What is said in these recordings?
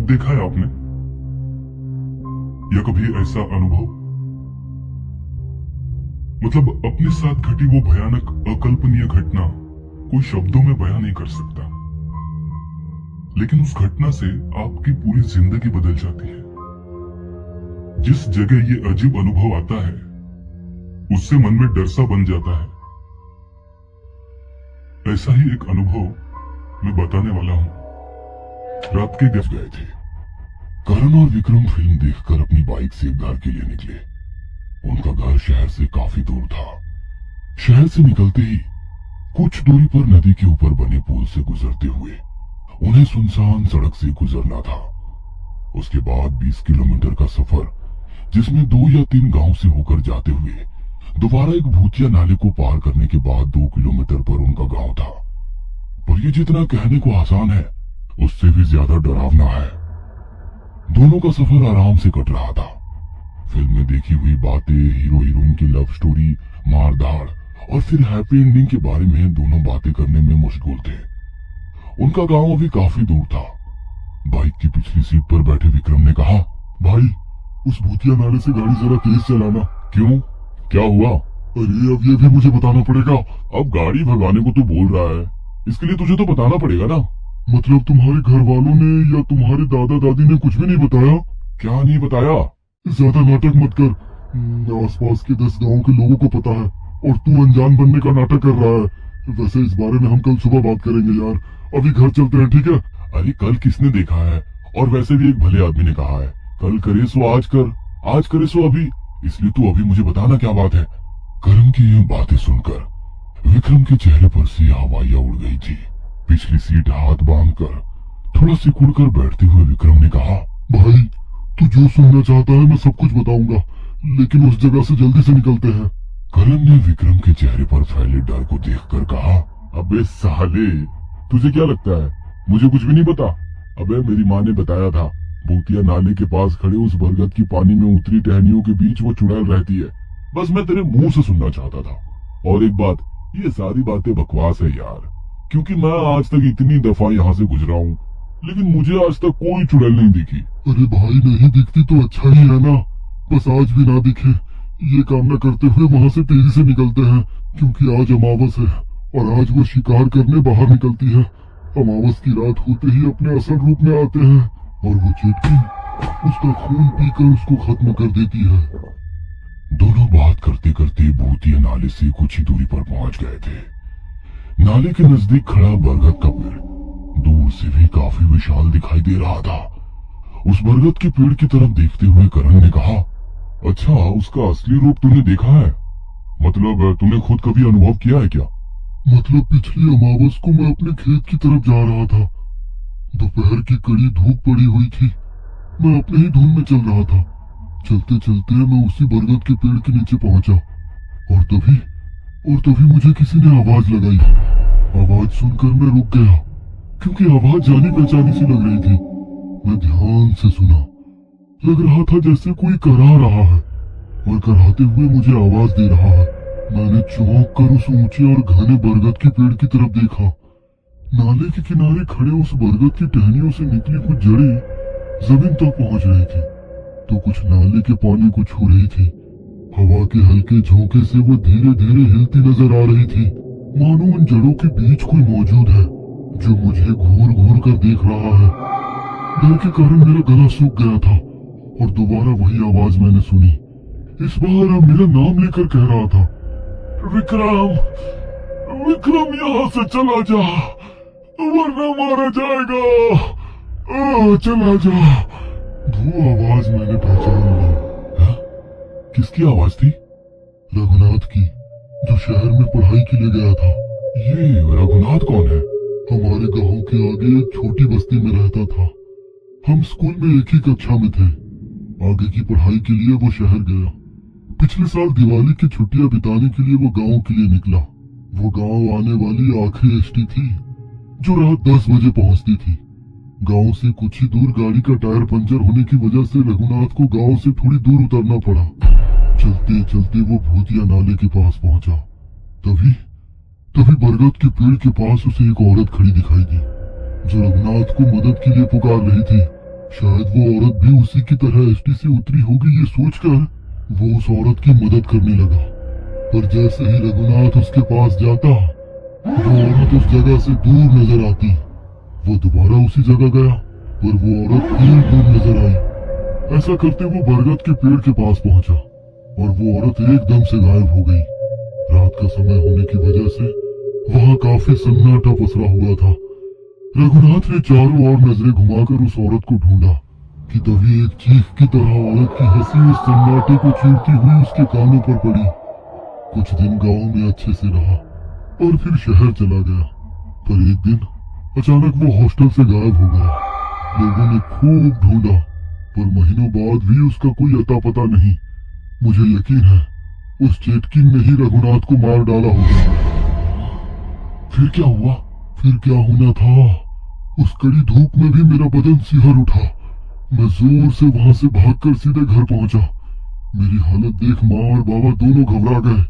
देखा है आपने, या कभी ऐसा अनुभव, मतलब अपने साथ घटी वो भयानक अकल्पनीय घटना कोई शब्दों में बयां नहीं कर सकता, लेकिन उस घटना से आपकी पूरी जिंदगी बदल जाती है। जिस जगह ये अजीब अनुभव आता है, उससे मन में डर सा बन जाता है। ऐसा ही एक अनुभव मैं बताने वाला हूं। रात के गए थे। करण और विक्रम फिल्म देखकर अपनी बाइक से घर के लिए निकले। उनका घर शहर से काफी दूर था। शहर से निकलते ही कुछ दूरी पर नदी के ऊपर बने पुल से गुजरते हुए उन्हें सुनसान सड़क से गुजरना था। उसके बाद 20 किलोमीटर का सफर, जिसमें 2 या 3 गांव से होकर जाते हुए दोबारा एक भूतिया नाले को पार करने के बाद 2 किलोमीटर पर उनका गांव था। पर ये जितना कहने को आसान है, उससे भी ज्यादा डरावना है। दोनों का सफर आराम से कट रहा था। फिल्म में देखी हुई बातें, हीरो हीरोइन की लव स्टोरी, मारधाड़ और फिर हैप्पी एंडिंग के बारे में दोनों बातें करने में मशगूल थे। उनका गांव अभी काफी दूर था। बाइक की पिछली सीट पर बैठे विक्रम ने कहा, भाई उस भूतिया नाले से गाड़ी जरा तेज चलाना। क्यों, क्या हुआ? अरे अब ये भी मुझे बताना पड़ेगा। अब गाड़ी भगाने को तो बोल रहा है, इसके लिए तुझे तो बताना पड़ेगा ना। मतलब तुम्हारे घर वालों ने या तुम्हारे दादा दादी ने कुछ भी नहीं बताया? क्या नहीं बताया? ज्यादा नाटक मत कर। आसपास के 10 गांवों के लोगों को पता है और तू अनजान बनने का नाटक कर रहा है। वैसे इस बारे में हम कल सुबह बात करेंगे यार, अभी घर चलते हैं, ठीक है? अरे कल किसने देखा है? और वैसे भी एक भले आदमी ने कहा है, कल करे सो आज कर, आज करे सो अभी। इसलिए तू अभी मुझे बताना क्या बात है। करण की ये बातें सुनकर विक्रम के चेहरे पर से हवाइयां उड़ गई थी। पिछली सीट हाथ बांधकर थोड़ा सिकुड़ कर बैठते हुए विक्रम ने कहा, भाई तू जो सुनना चाहता है मैं सब कुछ बताऊंगा, लेकिन उस जगह से जल्दी से निकलते हैं। करण ने विक्रम के चेहरे पर फैले डर को देखकर कहा, अबे साले, तुझे क्या लगता है मुझे कुछ भी नहीं पता? अबे मेरी माँ ने बताया था, भूतिया नाले के पास खड़े उस बरगद की पानी में उतरी टहनियों के बीच वो चुड़ैल रहती है। बस मैं तेरे मुंह से सुनना चाहता था। और एक बात, ये सारी बातें बकवास है यार, क्योंकि मैं आज तक इतनी दफा यहाँ से गुजरा हूँ, लेकिन मुझे आज तक कोई चुड़ैल नहीं दिखी। अरे भाई नहीं दिखती तो अच्छा ही है ना, बस आज भी ना दिखे ये कामना करते हुए वहाँ से तेजी से निकलते हैं, क्योंकि आज अमावस है और आज वो शिकार करने बाहर निकलती है। अमावस की रात होते ही अपने असल रूप में आते हैं और वो चेटकी उसका खून पीकर उसको खत्म कर देती है। दोनों बात करते करते भूतिया नाले से कुछ ही दूरी पर पहुंच गए थे। नाले के नजदीक खड़ा बरगद का पेड़ दूर से भी काफी विशाल दिखाई दे रहा था। उस बरगद के पेड़ की तरफ देखते हुए करण ने कहा, अच्छा उसका असली रूप तूने देखा है? मतलब तूने खुद कभी अनुभव किया है क्या? मतलब पिछली अमावस को मैं अपने खेत की तरफ जा रहा था। दोपहर की कड़ी धूप पड़ी हुई थी। मैं अपने ही धुन में चल रहा था। चलते चलते मैं उसी बरगद के पेड़ के नीचे पहुंचा और तभी मुझे किसी ने आवाज लगाई। आवाज सुनकर मैं रुक गया, क्योंकि आवाज जानी पहचानी सी लग रही थी। मैं ध्यान से सुना, लग रहा था जैसे कोई करा रहा है और कराते हुए मुझे आवाज दे रहा है। मैंने चौंक कर उस ऊंचे और घने बरगद के पेड़ की तरफ देखा। नाले के किनारे खड़े उस बरगद की टहनियों से निकली कुछ जड़ें जमीन तक पहुंच रही थी, तो कुछ नाले के पानी को छू रही थी। हवा के हल्के झोंके से वो धीरे धीरे हिलती नजर आ रही थी, मानो उन जड़ों के बीच कोई मौजूद है जो मुझे घूर घूर कर देख रहा है। डर के कारण मेरा गला सूख गया था और दोबारा वही आवाज मैंने सुनी। इस बार अब मेरा नाम लेकर कह रहा था, विक्रम, विक्रम यहाँ से चला जा वरना मारा जाएगा, चला जा। वो आवाज मैंने पहचान ली। किसकी आवाज थी? रघुनाथ की, जो शहर में पढ़ाई के लिए गया था। ये रघुनाथ कौन है? हमारे गांव के आगे एक छोटी बस्ती में रहता था। हम स्कूल में एक ही कक्षा में थे। आगे की पढ़ाई के लिए वो शहर गया। पिछले साल दिवाली की छुट्टियां बिताने के लिए वो गांव के लिए निकला। वो गांव आने वाली आखिरी एसटी थी, जो रात 10 बजे पहुंचती थी। गांव से कुछ ही दूर गाड़ी का टायर पंचर होने की वजह से रघुनाथ को गांव से थोड़ी दूर उतरना पड़ा। चलते चलते वो भूतिया नाले के पास पहुंचा। तभी बरगद के पेड़ के पास उसे एक औरत खड़ी दिखाई दी, जो रघुनाथ को मदद के लिए पुकार रही थी। शायद वो औरत भी उसी की तरह एसटी से उतरी होगी, ये सोचकर वो उस औरत की मदद करने लगा। पर जैसे ही रघुनाथ उसके पास जाता, वो औरत उस जगह से दूर नजर आती। वो दोबारा उसी जगह गया, पर वो औरत फिर दूर नजर आई। ऐसा करते वो बरगद के पेड़ के पास पहुंचा और वो औरत एकदम से गायब हो गई। रात का समय होने की वजह से वहां काफी सन्नाटा पसरा हुआ था। रघुनाथ ने चारों ओर नजरें घुमाकर उस औरत को ढूंढा कि तभी एक चीख की तरह औरत की हंसी उस सन्नाटे को चीरती हुई उसके कानों पर पड़ी। कुछ दिन गांव में अच्छे से रहा और फिर शहर चला गया, पर एक दिन अचानक वो हॉस्टल से गायब हो गया। लोगों ने खूब ढूंढा, पर महीनों बाद भी उसका कोई अता पता नहीं। मुझे यकीन है उस चेटकिन ने ही रघुनाथ को मार डाला होगा। फिर क्या हुआ? फिर क्या होना था? उस कड़ी धूप में भी मेरा बदन सिहर उठा। मैं जोर से वहां से भागकर सीधे घर पहुंचा। मेरी हालत देख माँ और बाबा दोनों घबरा गए।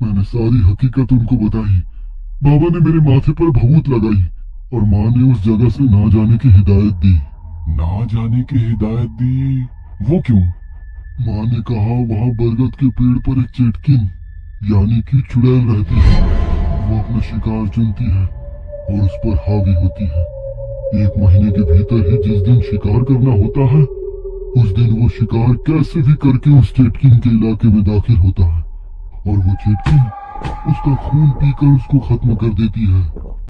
मैंने सारी हकीकत उनको बताई। बाबा ने मेरे माथे पर भभूत लगाई और माँ ने उस जगह से ना जाने की हिदायत दी। ना जाने की हिदायत दी? वो क्यों? माँ ने कहा वहाँ बरगद के पेड़ पर एक चेटकिन यानी कि चुड़ैल रहती है। वो अपना शिकार चुनती है और उस पर हावी होती है। 1 महीने के भीतर ही जिस दिन शिकार करना होता है, उस दिन वो शिकार कैसे भी करके उस चेटकिन के इलाके में दाखिल होता है और वो चेटकिन उसका खून पीकर उसको खत्म कर देती है।